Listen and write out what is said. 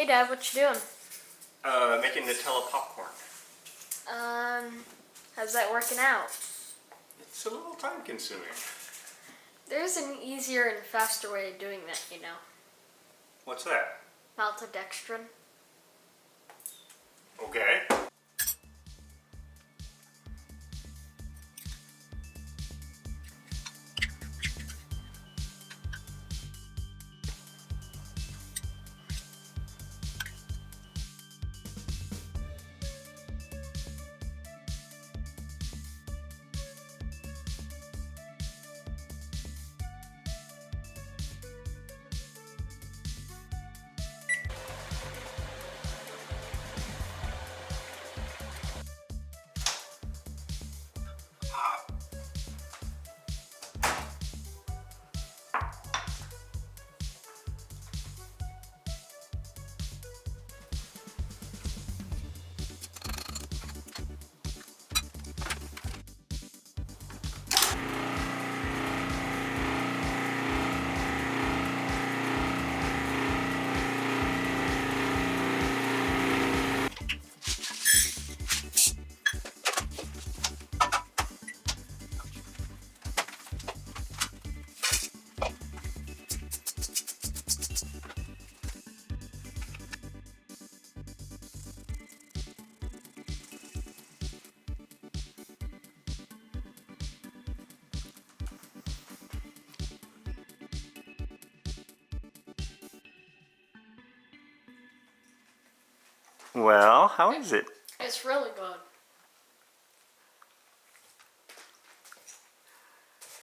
Hey Dad, what you doing? Making Nutella popcorn. How's that working out? It's a little time consuming. There's an easier and faster way of doing that, you know. What's that? Maltodextrin. Okay. Well, how is it? It's really good.